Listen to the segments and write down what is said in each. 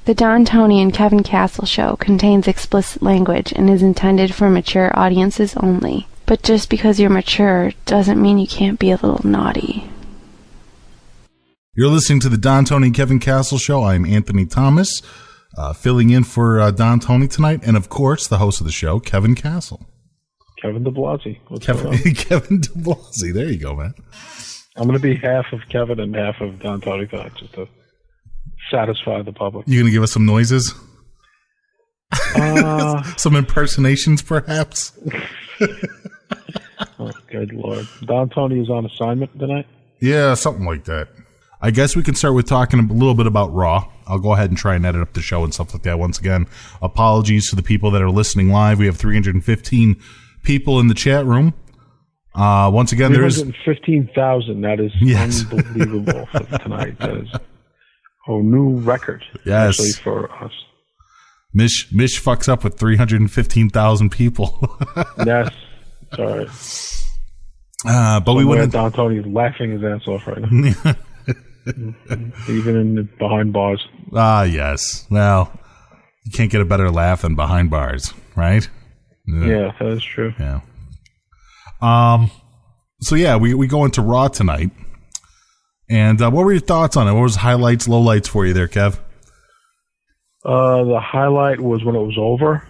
The Don, Tony, and Kevin Castle Show contains explicit language and is intended for mature audiences only. But just because you're mature doesn't mean you can't be a little naughty. You're listening to the Don, Tony, and Kevin Castle Show. I'm Anthony Thomas, filling in for Don, Tony tonight, and of course, the host of the show, Kevin Castle. Kevin DeBlasi. Kevin DeBlasi. There you go, man. I'm going to be half of Kevin and half of Don, Tony tonight, just to satisfy the public. You going to give us some noises? Some impersonations, perhaps? Oh, good Lord. Don Tony is on assignment tonight? Yeah, something like that. I guess we can start with talking a little bit about Raw. I'll go ahead and try and edit up the show and stuff like that. Once again, apologies to the people that are listening live. We have 315 people in the chat room. Once again, there's 315,000. That is unbelievable for tonight. That is a new record, actually, for us. Mish fucks up with 315,000 people. Yes, sorry. But we went. Don Tony's laughing his ass off right now. Even in the behind bars. Yes. Well, you can't get a better laugh than behind bars, right? Yeah, that is true. Yeah. So yeah, we go into Raw tonight. And what were your thoughts on it? What was highlights, lowlights for you there, Kev? The highlight was when it was over.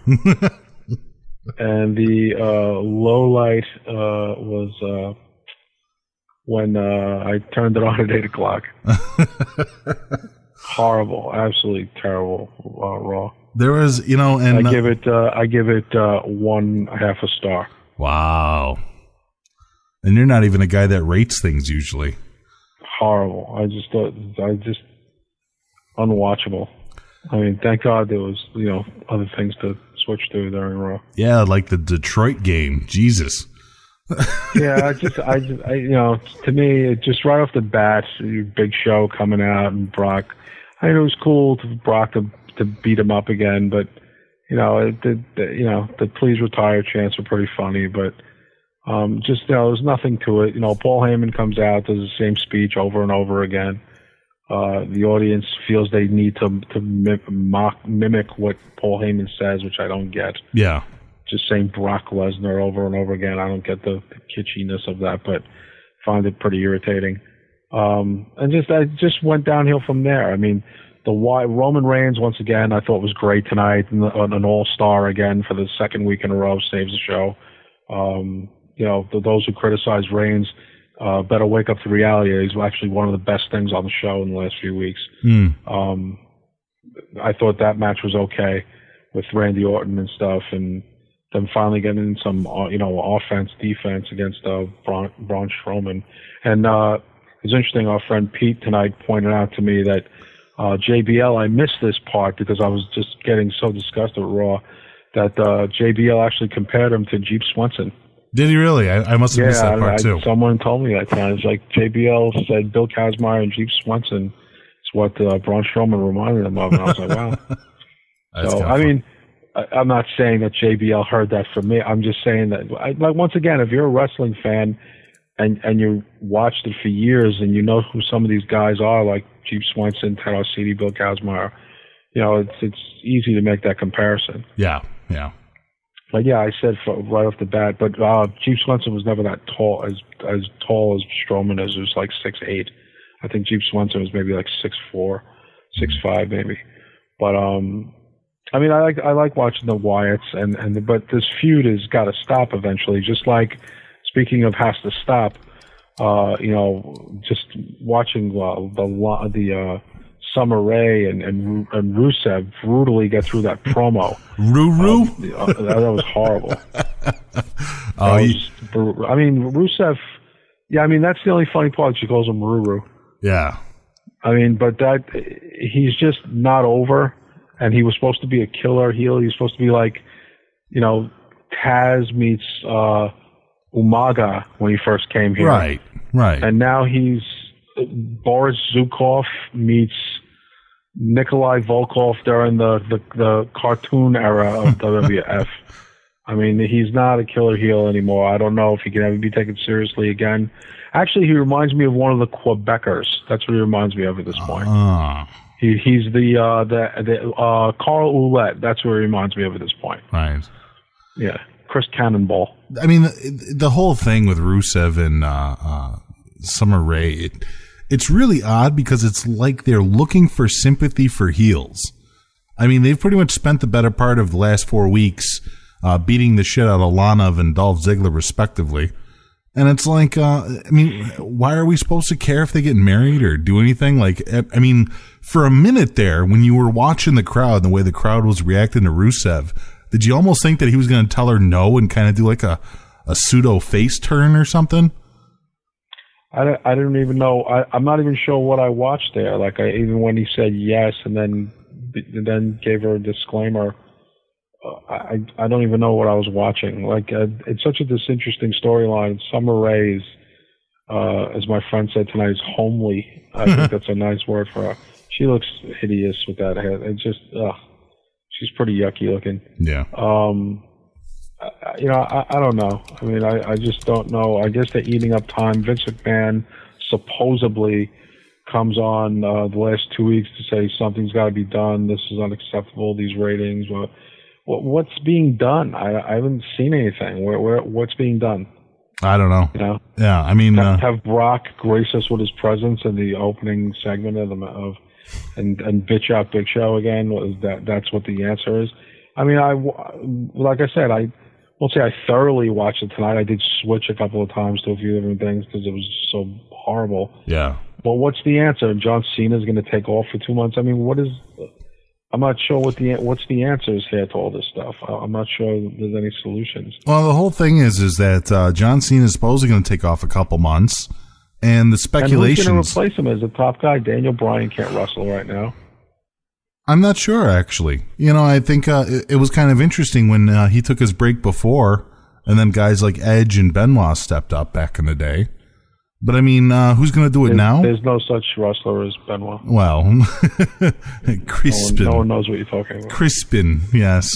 And the lowlight was when I turned it on at 8 o'clock. Horrible, absolutely terrible Raw. There was, and I give it 1/2 a star. Wow. And you're not even a guy that rates things usually. Horrible. I just unwatchable. I mean, thank God there was, other things to switch to during Raw. Yeah, like the Detroit game. Jesus. Yeah, to me, it just right off the bat, Big Show coming out and Brock. I mean, it was cool to Brock to beat him up again, but the please retire chants were pretty funny, but there's nothing to it. Paul Heyman comes out, does the same speech over and over again. The audience feels they need to mimic what Paul Heyman says, which I don't get. Yeah. Just saying Brock Lesnar over and over again. I don't get the kitschiness of that, but find it pretty irritating. I just went downhill from there. I mean, Roman Reigns, once again, I thought was great tonight. An all-star again for the second week in a row, saves the show. Those who criticize Reigns better wake up to reality. He's actually one of the best things on the show in the last few weeks. I thought that match was okay with Randy Orton and stuff, and then finally getting in some, offense, defense against Braun Strowman. And it's interesting, our friend Pete tonight pointed out to me that JBL, I missed this part because I was just getting so disgusted with Raw, that JBL actually compared him to Jeep Swenson. Did he really? I must have missed that part too. Someone told me that time. It's like JBL said Bill Kazmaier and Jeep Swenson is what Braun Strowman reminded him of. And I was like, wow. So, I mean, I'm not saying that JBL heard that from me. I'm just saying that, once again, if you're a wrestling fan and you watched it for years and you know who some of these guys are, like Jeep Swenson, Ted Arcidi, Bill Kazmaier, it's easy to make that comparison. Yeah. But yeah, I said right off the bat, but Jeep Swenson was never that tall, as tall as Strowman is. It was like 6'8". I think Jeep Swenson was maybe like 6'4", 6'5", maybe. But I mean, I like watching the Wyatts, but this feud has got to stop eventually. Just like, speaking of has to stop, just watching the Summer Rae and Rusev brutally get through that promo. That was horrible. Rusev. Yeah, I mean that's the only funny part. She calls him Ruru. Yeah. I mean, but he's just not over. And he was supposed to be a killer heel. He was supposed to be like, Taz meets Umaga when he first came here. Right. And now he's Boris Zukov meets Nikolai Volkov during the cartoon era of WWF. I mean, he's not a killer heel anymore. I don't know if he can ever be taken seriously again. Actually, he reminds me of one of the Quebecers. That's what he reminds me of at this point. He's the Carl Ouellette. That's what he reminds me of at this point. Right. Yeah, Chris Cannonball. I mean, the whole thing with Rusev and Summer Rae, it's really odd because it's like they're looking for sympathy for heels. I mean, they've pretty much spent the better part of the last 4 weeks beating the shit out of Lana and Dolph Ziggler, respectively. And it's like, I mean, why are we supposed to care if they get married or do anything? Like, I mean, for a minute there, when you were watching the crowd, the way the crowd was reacting to Rusev, did you almost think that he was going to tell her no and kind of do like a pseudo face turn or something? I didn't even know. I'm not even sure what I watched there. Like, even when he said yes and then gave her a disclaimer, I don't even know what I was watching. Like, it's such a disinteresting storyline. Summer Rae is, as my friend said tonight, is homely. I think that's a nice word for her. She looks hideous with that hair. It's just, she's pretty yucky looking. Yeah. I don't know. I mean, I just don't know. I guess they're eating up time. Vince McMahon supposedly comes on the last 2 weeks to say something's got to be done. This is unacceptable. These ratings. What's being done? I haven't seen anything. What's being done? I don't know. You know? Yeah, I mean, have Brock grace us with his presence in the opening segment and bitch out Big Show again. That's what the answer is. I mean, like I said, I won't say I thoroughly watched it tonight. I did switch a couple of times to a few different things because it was so horrible. Yeah. But what's the answer? John Cena's going to take off for 2 months. I mean, I'm not sure what's the answers here to all this stuff. I'm not sure there's any solutions. Well, the whole thing is that John Cena is supposedly going to take off a couple months, and the speculations. And who's going to replace him as the top guy? Daniel Bryan can't wrestle right now. I'm not sure, actually. You know, I think it was kind of interesting when he took his break before, and then guys like Edge and Benoit stepped up back in the day. But I mean, who's going to do it now? There's no such wrestler as Benoit. Well, Crispin. No one knows what you're talking about. Crispin, yes.